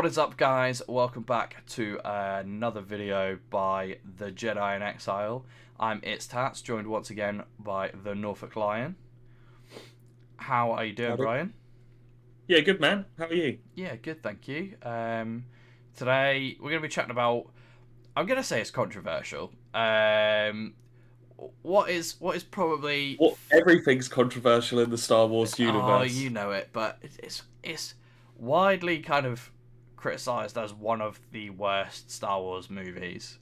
What is up, guys? Welcome back to another video by the Jedi In Exile. I'm It's Tats, joined once again by the Norfolk Lion. How are you doing, Howdy. Brian? Yeah, good man. How are you? Yeah, good, thank you. Today we're going to be chatting about, I'm going to say it's controversial. What is probably... What everything's controversial in the Star Wars Oh, universe. you know it, but it's widely kind of criticized as one of the worst Star Wars movies.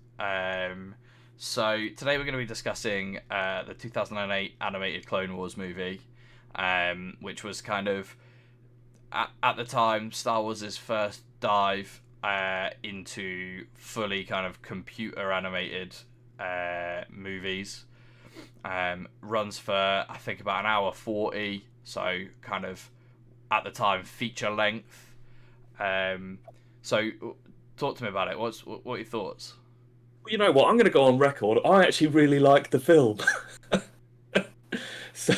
So today we're going to be discussing the 2008 animated Clone Wars movie, which was kind of at the time Star Wars' first dive into fully kind of computer animated movies. Runs for I think about an hour 40, so kind of at the time feature length. So talk to me about it. What are your thoughts? Well, you know what? I'm going to go on record. I actually really liked the film. so,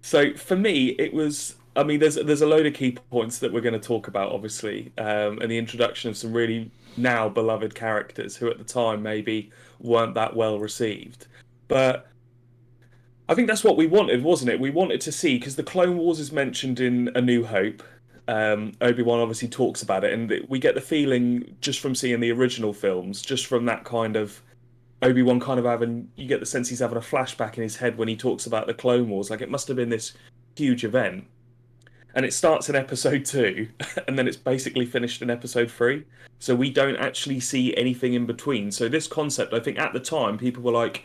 so for me, it was. I mean, there's a load of key points that we're going to talk about, obviously, and the introduction of some really now beloved characters who at the time maybe weren't that well received, but I think that's what we wanted, wasn't it? We wanted to see because the Clone Wars is mentioned in A New Hope. Obi-Wan obviously talks about it, and we get the feeling just from seeing the original films, just from that kind of Obi-Wan kind of having, you get the sense he's having a flashback in his head when he talks about the Clone Wars. Like it must have been this huge event, and it starts in Episode 2, and then it's basically finished in Episode 3. So we don't actually see anything in between. So this concept, I think, at the time, people were like,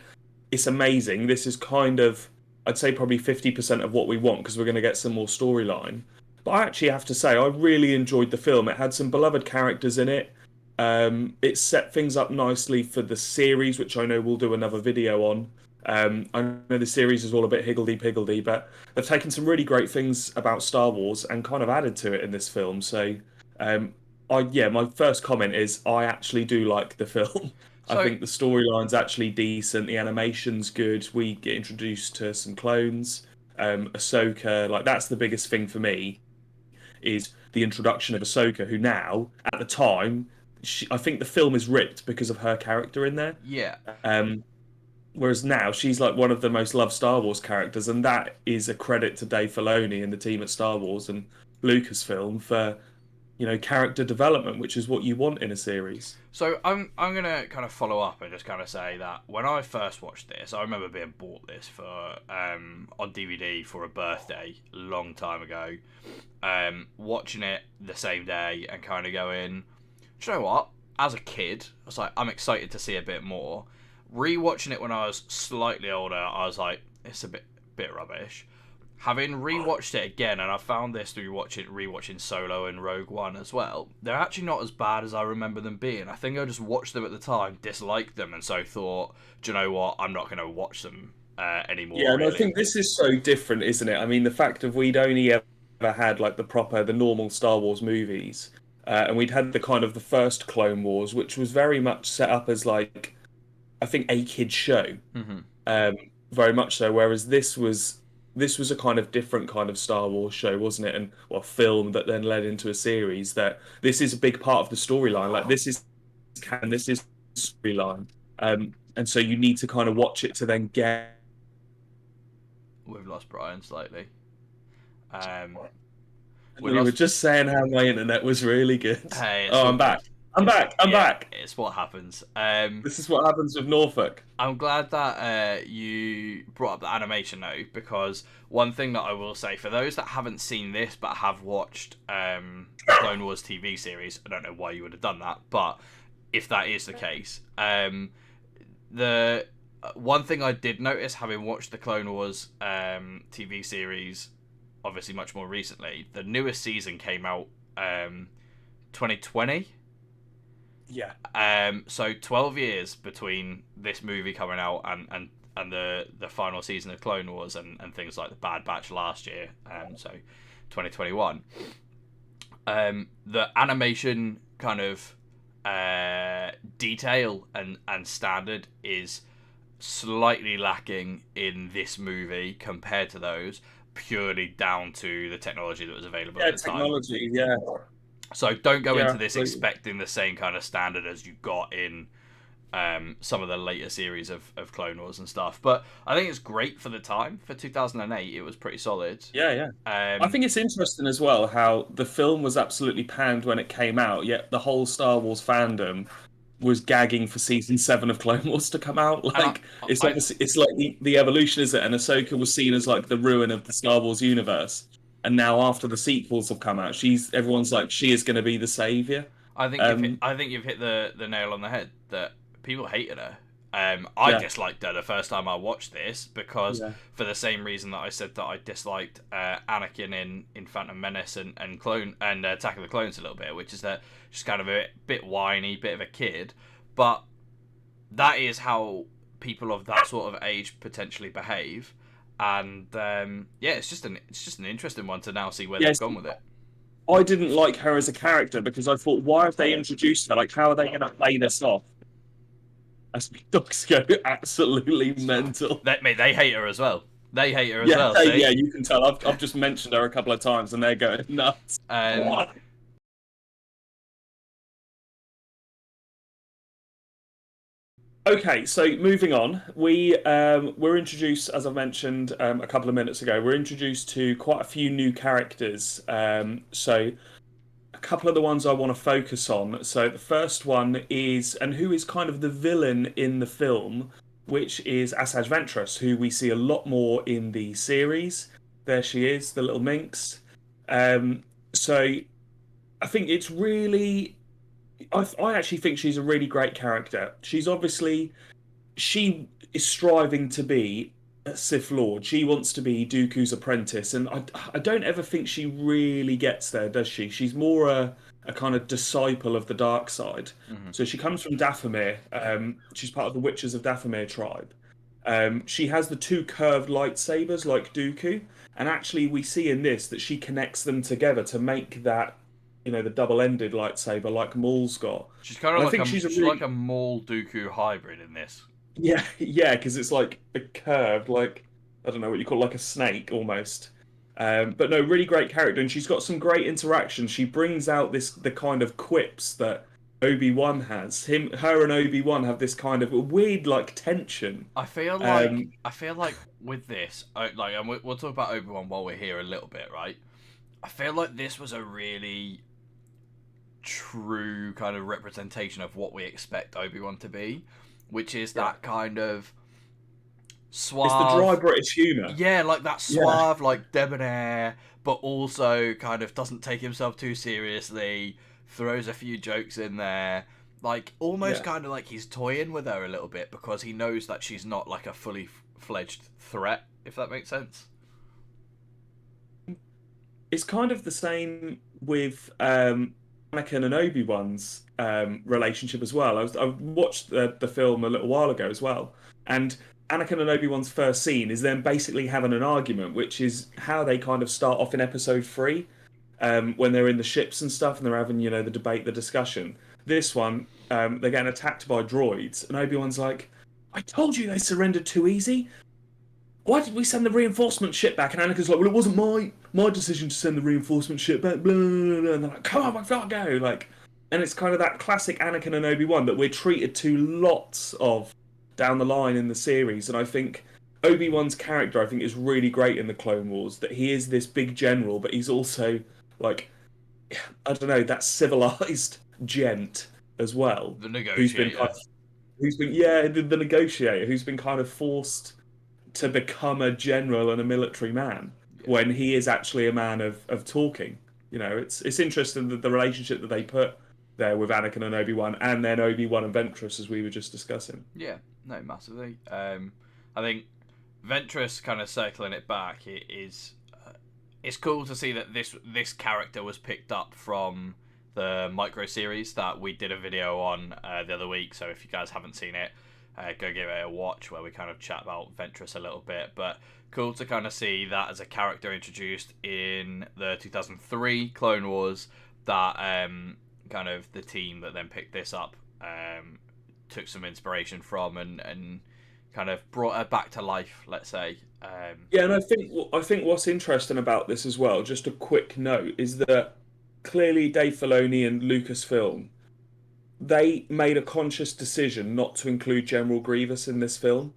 it's amazing. This is kind of, I'd say probably 50% of what we want because we're going to get some more storyline. But I actually have to say, I really enjoyed the film. It had some beloved characters in it. It set things up nicely for the series, which I know we'll do another video on. I know the series is all a bit higgledy-piggledy, but they've taken some really great things about Star Wars and kind of added to it in this film. So, my first comment is I actually do like the film. I So think the storyline's actually decent. The animation's good. We get introduced to some clones. Ahsoka, like that's the biggest thing for me is the introduction of Ahsoka, who now, at the time, I think the film is ripped because of her character in there. yeah, Um, Whereas now she's like one of the most loved Star Wars characters, and that is a credit to Dave Filoni and the team at Star Wars and Lucasfilm for character development, which is what you want in a series. so I'm gonna kind of follow up and just kind of say that when I first watched this, I remember being bought this for on DVD for a birthday a long time ago. Watching it the same day and kind of going, do you know what? As a kid, I was like, I'm excited to see a bit more. Rewatching it when I was slightly older, I was like, it's a bit rubbish. Having rewatched it again, and I found this through rewatching Solo and Rogue One as well, they're actually not as bad as I remember them being. I think I just watched them at the time, disliked them, and so thought, do you know what? I'm not going to watch them anymore, Yeah, and I really. think this is so different, isn't it? I mean, the fact of we'd only ever had like the normal Star Wars movies, and we'd had the kind of the first Clone Wars, which was very much set up as like I think a kid show, Mm-hmm. um, very much so. Whereas this was a kind of different kind of Star Wars show, wasn't it? And well, film that then led into a series. That this is a big part of the storyline. Like this is storyline, and so you need to kind of watch it to then get. We've lost Brian slightly. Um, And we we were lost. just saying how my internet was really good. Hey, it's Oh, all I'm good. back. I'm back. I'm Yeah, back. it's what happens. This is what happens with Norfolk. I'm glad that you brought up the animation though, because one thing that I will say for those that haven't seen this but have watched the Clone Wars TV series, I don't know why you would have done that, but if that is the case, the one thing I did notice having watched the Clone Wars TV series, obviously much more recently, the newest season came out 2020. Yeah. So 12 years between this movie coming out and the final season of Clone Wars and things like the Bad Batch last year, so 2021. The animation kind of detail and standard is slightly lacking in this movie compared to those, purely down to the technology that was available Yeah, at the time. technology. Yeah. So don't go Yeah, into this absolutely. expecting the same kind of standard as you got in some of the later series of Clone Wars and stuff. But I think it's great for the time. For 2008, it was pretty solid. Yeah, yeah. I Um, think it's interesting as well how the film was absolutely panned when it came out, yet the whole Star Wars fandom was gagging for season 7 of Clone Wars to come out. and Like it's I obviously it's like the evolution, is it? And Ahsoka was seen as like the ruin of the Star Wars universe. And now after the sequels have come out, everyone's like she is going to be the savior. Um, I think you've hit the nail on the head that people hated her. I yeah, disliked her the first time I watched this because yeah, for the same reason that I said that I disliked Anakin in Phantom Menace and Clone and Attack of the Clones a little bit, which is that she's kind of a bit whiny, bit of a kid, but that is how people of that sort of age potentially behave. And yeah, it's just an interesting one to now see where they've yes. gone with it. I didn't like her as a character because I thought, why have they introduced her? Like, how are they going to play this off? As my dogs go absolutely mental. They hate her as well. They hate her as Yeah, well. See, yeah, you can tell. I've just mentioned her a couple of times, and they're going nuts. um, Okay, so moving on, we're introduced, as I mentioned a couple of minutes ago, we're introduced to quite a few new characters. So a couple of the ones I want to focus on. So the first one is, and who is kind of the villain in the film, which is Asajj Ventress, who we see a lot more in the series. There she is, the little minx. So I think it's really, I actually think she's a really great character. She is striving to be a Sith Lord. She wants to be Dooku's apprentice, and I don't ever think she really gets there, does she? She's more a kind of disciple of the dark side. mhm. So she comes from Dathomir. She's part of the Witches of Dathomir tribe. She has the two curved lightsabers like Dooku, and actually we see in this that she connects them together to make that, the double-ended lightsaber like Maul's got. She's kind of And I like think she's a she's like really a Maul Dooku hybrid in this. yeah, yeah, because it's like a curved, like I don't know what you call like a snake almost. But no, really great character, and she's got some great interactions. She brings out the kind of quips that Obi-Wan has. Her, and Obi-Wan have this kind of weird like tension. Um, I feel like with this, like, and we'll talk about Obi-Wan while we're here a little bit, right? I feel like this was a really true kind of representation of what we expect Obi-Wan to be, which is yeah, that kind of it's the dry suave, British humour. yeah, like that Yeah, suave, like debonair, but also kind of doesn't take himself too seriously, throws a few jokes in there, like almost yeah. kind of like he's toying with her a little bit because he knows that she's not like a fully fledged threat, if that makes sense. It's kind of the same with Anakin and Obi-Wan's relationship as well. I watched the film a little while ago as well, and Anakin and Obi-Wan's first scene is them basically having an argument, which is how they kind of start off in Episode 3, when they're in the ships and stuff, and they're having the debate, the discussion. This one, they're getting attacked by droids, and Obi-Wan's like, "I told you they surrendered too easy. Why did we send the reinforcement ship back?" And Anakin's like, "Well, it wasn't my decision to send the reinforcement ship back." Blah, blah, blah. And they're like, "Come on, we've got to go!" Like, and it's kind of that classic Anakin and Obi-Wan that we're treated to lots of down the line in the series. And I think Obi-Wan's character, I think, is really great in the Clone Wars. That he is this big general, but he's also like, I don't know, that civilized gent as well, The who's been kind negotiator. of, who's been yeah, the negotiator, who's been kind of forced to become a general and a military man Yeah. when he is actually a man of talking. It's interesting that the relationship that they put there with Anakin and Obi-Wan, and then Obi-Wan and Ventress, as we were just discussing. Yeah, no, massively. I think Ventress kind of circling it back. It's cool to see that this character was picked up from the micro series that we did a video on the other week. So if you guys haven't seen it, go give it a watch where we kind of chat about Ventress a little bit. But cool to kind of see that as a character introduced in the 2003 Clone Wars. That kind of the team that then picked this up took some inspiration from and kind of brought her back to life, let's say. Yeah, and I think what's interesting about this as well, just a quick note, is that clearly Dave Filoni and Lucasfilm, they made a conscious decision not to include General Grievous in this film,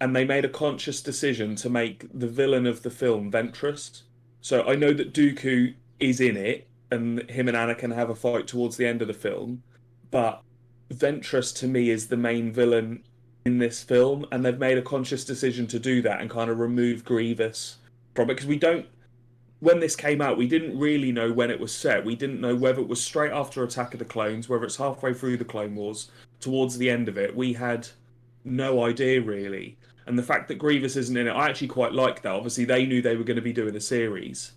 and they made a conscious decision to make the villain of the film Ventress. So I know that Dooku is in it, and him and Anakin have a fight towards the end of the film, but Ventress to me is the main villain in this film, and they've made a conscious decision to do that and kind of remove Grievous from it because we don't. When this came out, we didn't really know when it was set. We didn't know whether it was straight after Attack of the Clones, whether it's halfway through the Clone Wars, towards the end of it. We had no idea really. And the fact that Grievous isn't in it, I actually quite like that. Obviously, they knew they were going to be doing a series,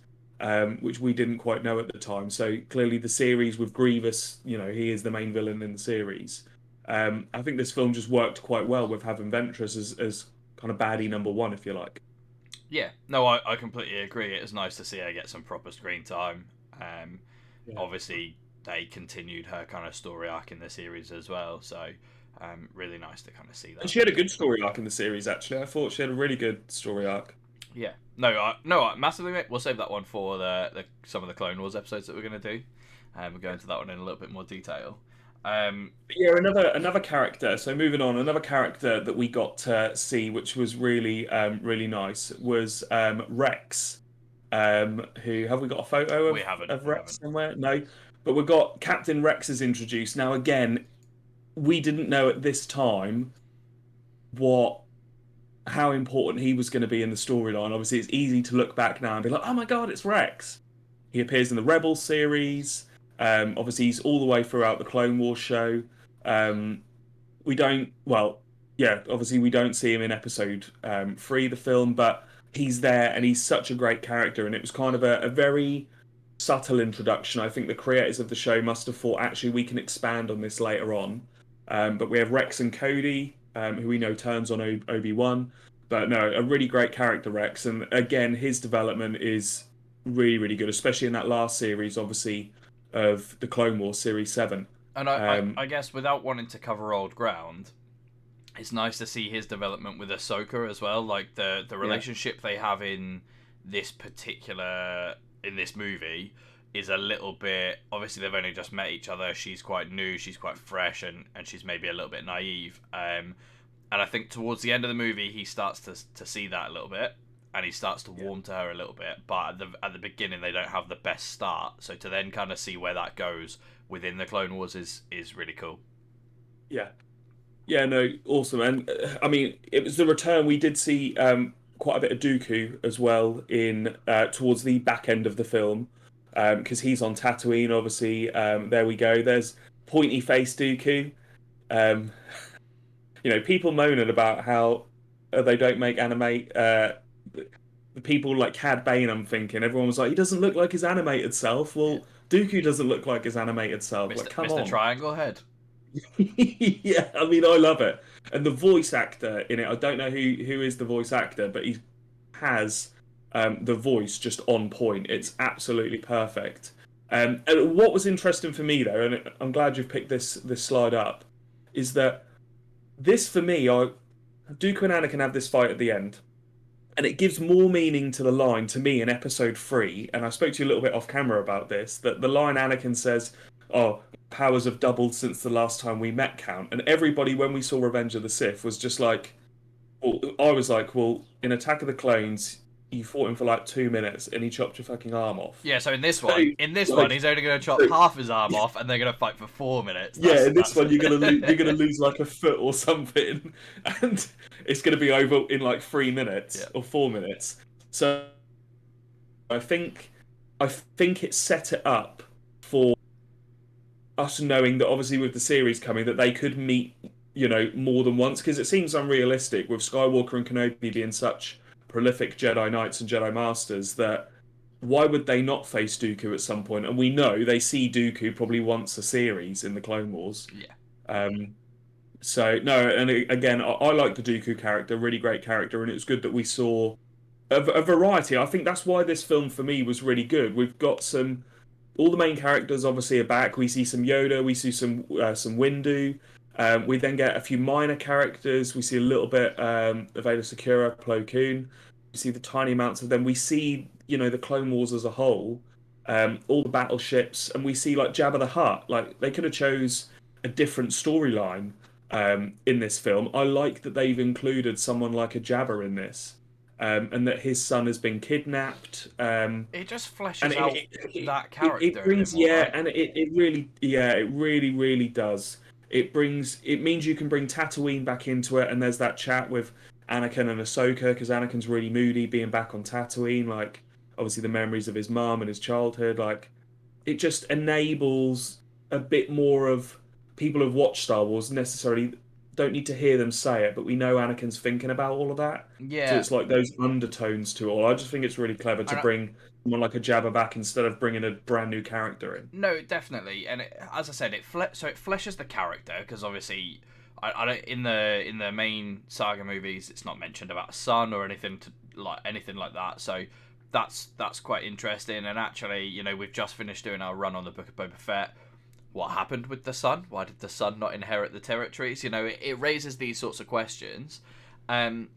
which we didn't quite know at the time. So clearly, the series with Grievous, he is the main villain in the series. I think this film just worked quite well with having Ventress as kind of baddie number one, if you like. Yeah, no, I completely agree. It's nice to see her get some proper screen time. Yeah. Obviously, they continued her kind of story arc in the series as well, so really nice to kind of see that. And she had a good story arc in the series, actually. I thought she had a really good story arc. Yeah, no, massively, mate. We'll save that one for some of the Clone Wars episodes that we're going to do. We'll go into that one in a little bit more detail. Yeah, another character. So moving on, another character that we got to see, which was really really nice, was Rex. Who have we got a photo of? We haven't. Of Rex somewhere? No, but we've got Captain Rex is introduced now. Again, we didn't know at this time how important he was going to be in the storyline. Obviously, it's easy to look back now and be like, "Oh my God, it's Rex." He appears in the Rebels series. Obviously, he's all the way throughout the Clone Wars show. We don't, well, yeah, obviously we don't see him in episode 3 of the film, but he's there and he's such a great character. And it was kind of a very subtle introduction. I think the creators of the show must have thought, actually, we can expand on this later on. But we have Rex and Cody, who we know turns on Obi-Wan. But no, a really great character, Rex. And again, his development is really, really good, especially in that last series, obviously, of the Clone Wars Series 7. And I guess without wanting to cover old ground, it's nice to see his development with Ahsoka as well. Like the relationship they have in this movie is a little bit, obviously they've only just met each other. She's quite new, she's quite fresh, and she's maybe a little bit naive. And I think towards the end of the movie, he starts to see that a little bit. And he starts to warm to her a little bit, but at the beginning they don't have the best start. So to then kind of see where that goes within the Clone Wars is really cool. Yeah, no, awesome. And I mean, it was the return. We did see quite a bit of Dooku as well in towards the back end of the film because he's on Tatooine. Obviously, there we go. There's pointy face Dooku. People moaning about how they don't make animate. The people like Cad Bane, I'm thinking, everyone was like, he doesn't look like his animated self. Well, Dooku doesn't look like his animated self. Like, come on. Mr. Triangle Head. Yeah, I mean, I love it. And the voice actor in it, I don't know who is the voice actor, but he has the voice just on point. It's absolutely perfect. And what was interesting for me, though, and I'm glad you've picked this slide up, is that this, for me, Dooku and Anakin have this fight at the end. And it gives more meaning to the line to me in episode 3. And I spoke to you a little bit off camera about this, that the line Anakin says, "Oh, powers have doubled since the last time we met, Count." And everybody, when we saw Revenge of the Sith, was just like, well, I was like, well, in Attack of the Clones, you fought him for like 2 minutes and he chopped your fucking arm off. Yeah, so in this one, he's only going to chop half his arm off, and they're going to fight for 4 minutes. In this one, you're going to lose like a foot or something, and it's going to be over in like 3 minutes or 4 minutes. So I think it set it up for us knowing that obviously with the series coming that they could meet, more than once, because it seems unrealistic with Skywalker and Kenobi being such prolific Jedi Knights and Jedi Masters that why would they not face Dooku at some point? And we know they see Dooku probably once a series in the Clone Wars. Yeah. So no, and again, I like the Dooku character, really great character, and it's good that we saw a variety. I think that's why this film for me was really good. We've got all the main characters obviously are back. We see some Yoda, we see some Windu. We then get a few minor characters. We see a little bit of Aayla Secura, Plo Koon. We see the tiny amounts of them. We see, the Clone Wars as a whole. all the battleships, and we see like Jabba the Hutt. Like they could have chose a different storyline in this film. I like that they've included someone like a Jabba in this, and that his son has been kidnapped. It just And fleshes out that it character a bit brings, more, yeah, right? and it really, yeah, it really really does. It means you can bring Tatooine back into it, and there's that chat with Anakin and Ahsoka because Anakin's really moody being back on Tatooine, like obviously the memories of his mum and his childhood. Like it just enables a bit more of people who've watched Star Wars necessarily don't need to hear them say it, but we know Anakin's thinking about all of that. So Yeah, it's like those undertones to it all. I just think it's really clever to and bring someone like a Jabba back instead of bringing a brand new character in. no, definitely, and as I said, it fleshes the character because obviously, I don't in the main saga movies, it's not mentioned about a son or anything like that. So that's quite interesting. And actually, we've just finished doing our run on the Book of Boba Fett. What happened with the son? Why did the son not inherit the territories? It raises these sorts of questions. Um,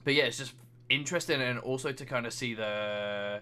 but yeah, it's just interesting, and also to kind of see the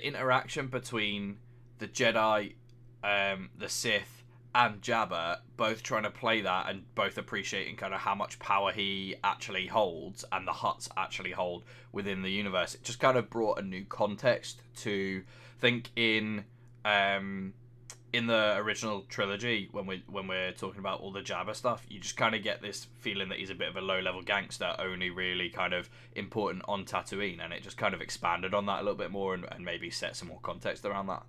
interaction between the Jedi, the Sith, and Jabba, both trying to play that and both appreciating kind of how much power he actually holds and the Hutts actually hold within the universe. It just kind of brought a new context to think in the original trilogy when we're talking about all the Jabba stuff, you just kind of get this feeling that he's a bit of a low level gangster, only really kind of important on Tatooine, and it just kind of expanded on that a little bit more and maybe set some more context around that.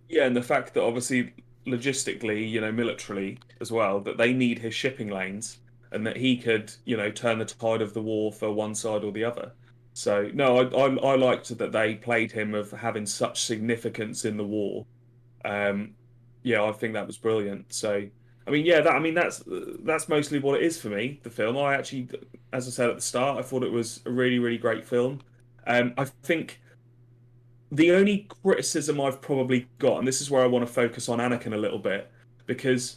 Yeah, and the fact that obviously logistically, militarily as well, that they need his shipping lanes and that he could, turn the tide of the war for one side or the other. So no, I liked that they played him of having such significance in the war. Um, yeah, I think that was brilliant. So, I mean, yeah, that's mostly what it is for me. The film, I actually, as I said at the start, I thought it was a really, really great film. I think the only criticism I've probably got, and this is where I want to focus on Anakin a little bit, because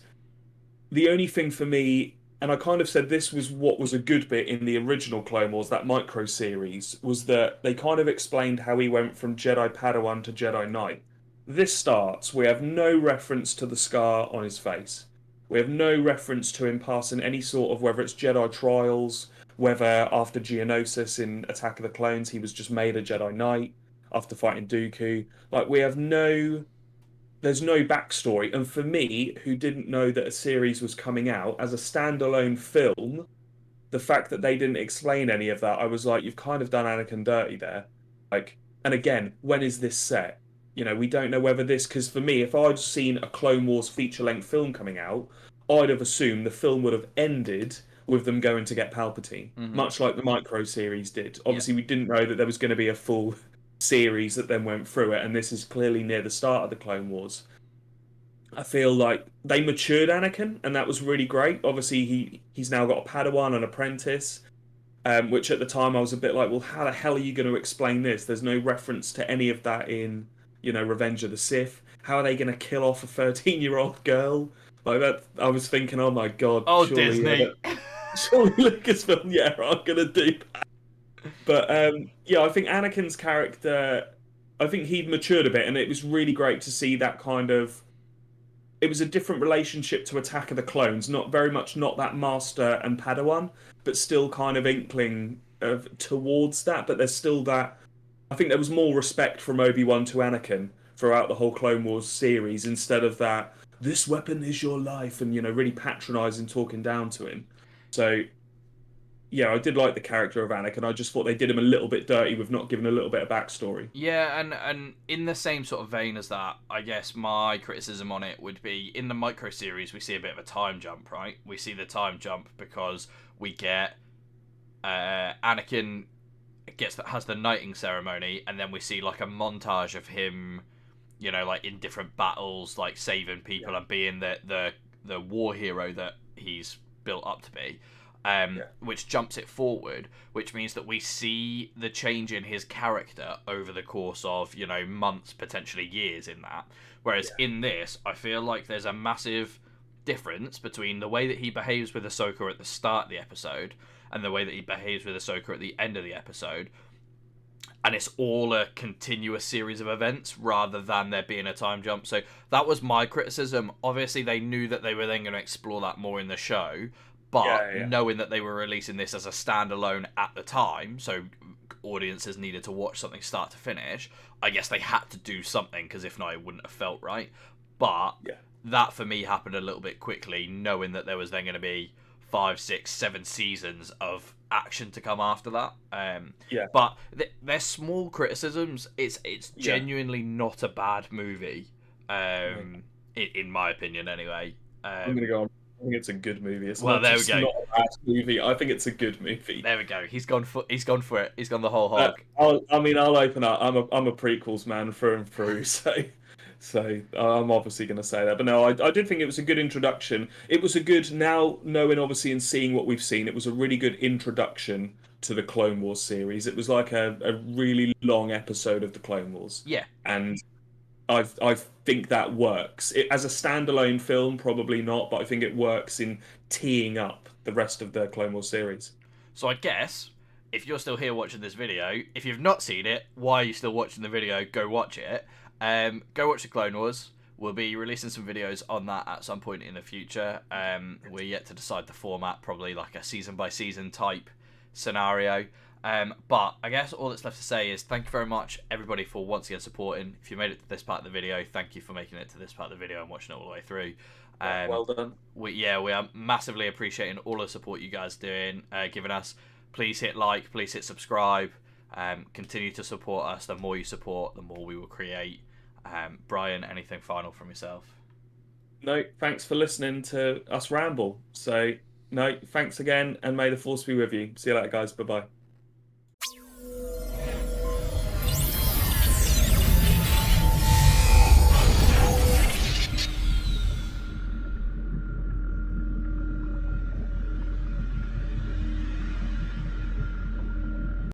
the only thing for me, and I kind of said this was what was a good bit in the original Clone Wars, that micro series, was that they kind of explained how he went from Jedi Padawan to Jedi Knight. This starts, we have no reference to the scar on his face. We have no reference to him passing any sort of, whether it's Jedi trials, whether after Geonosis in Attack of the Clones he was just made a Jedi Knight after fighting Dooku. Like, there's no backstory. And for me, who didn't know that a series was coming out as a standalone film, the fact that they didn't explain any of that, I was like, you've kind of done Anakin dirty there. Like, and again, when is this set? We don't know whether this, because for me, if I'd seen a Clone Wars feature-length film coming out, I'd have assumed the film would have ended with them going to get Palpatine, Mm-hmm. much like the micro series did. Yeah. Obviously, we didn't know that there was going to be a full series that then went through it, and this is clearly near the start of the Clone Wars. I feel like they matured Anakin, and that was really great. Obviously, he's now got a Padawan and apprentice, which at the time I was a bit like, well, how the hell are you going to explain this? There's no reference to any of that in, Revenge of the Sith. How are they going to kill off a 13-year-old girl like that? I was thinking, oh my god, Oh, Disney. surely Lucasfilm, yeah, are going to do that. But yeah, I think Anakin's character, I think he'd matured a bit, and it was really great to see that kind of. It was a different relationship to Attack of the Clones, not very much not that Master and Padawan, but still kind of inkling of towards that. But there's still that. I think there was more respect from Obi-Wan to Anakin throughout the whole Clone Wars series, instead of that. This weapon is your life, and really patronising, talking down to him. So yeah, I did like the character of Anakin. I just thought they did him a little bit dirty with not giving a little bit of backstory. Yeah, and in the same sort of vein as that, I guess my criticism on it would be in the micro series we see a bit of a time jump, right? We see the time jump because we get Anakin has the knighting ceremony, and then we see like a montage of him, like in different battles, like saving people Yeah, and being the war hero that he's built up to be. yeah, Which jumps it forward, which means that we see the change in his character over the course of, months, potentially years in that. Whereas yeah, in this, I feel like there's a massive difference between the way that he behaves with Ahsoka at the start of the episode and the way that he behaves with Ahsoka at the end of the episode. and it's all a continuous series of events rather than there being a time jump. So that was my criticism. Obviously, they knew that they were then going to explore that more in the show, but Yeah. knowing that they were releasing this as a standalone at the time, so audiences needed to watch something start to finish, I guess they had to do something, because if not, it wouldn't have felt right. But Yeah. that for me happened a little bit quickly, knowing that there was then going to be 5, 6, 7 seasons of action to come after that. Yeah. But they're small criticisms. It's Yeah. genuinely not a bad movie, Right. in my opinion, anyway. I'm gonna go on. I think it's a good movie. It's Well, not there we just go. not a bad movie. I think it's a good movie. There we go. He's gone for it. He's gone the whole hog. I'll open up. I'm a prequels man through and through. So I'm obviously going to say that. But no, I did think it was a good introduction. It was a good, now knowing obviously and seeing what we've seen, it was a really good introduction to the Clone Wars series. It was like a really long episode of the Clone Wars, Yeah. and I think that works. As a standalone film, probably not, but I think it works in teeing up the rest of the Clone Wars series. So I guess if you're still here watching this video, if you've not seen it, why are you still watching the video? Go watch it. Go watch the Clone Wars. We'll be releasing some videos on that at some point in the future. We're yet to decide the format, probably like a season by season type scenario. But I guess all that's left to say is thank you very much, everybody, for once again supporting. If you made it to this part of the video, thank you for making it to this part of the video and watching it all the way through. Well done. We are massively appreciating all the support you guys doing, giving us. Please hit like, please hit subscribe. Continue to support us. The more you support, the more we will create. Brian, anything final from yourself? No, thanks for listening to us ramble. So, no, thanks again, and may the force be with you. See you later, guys. Bye bye.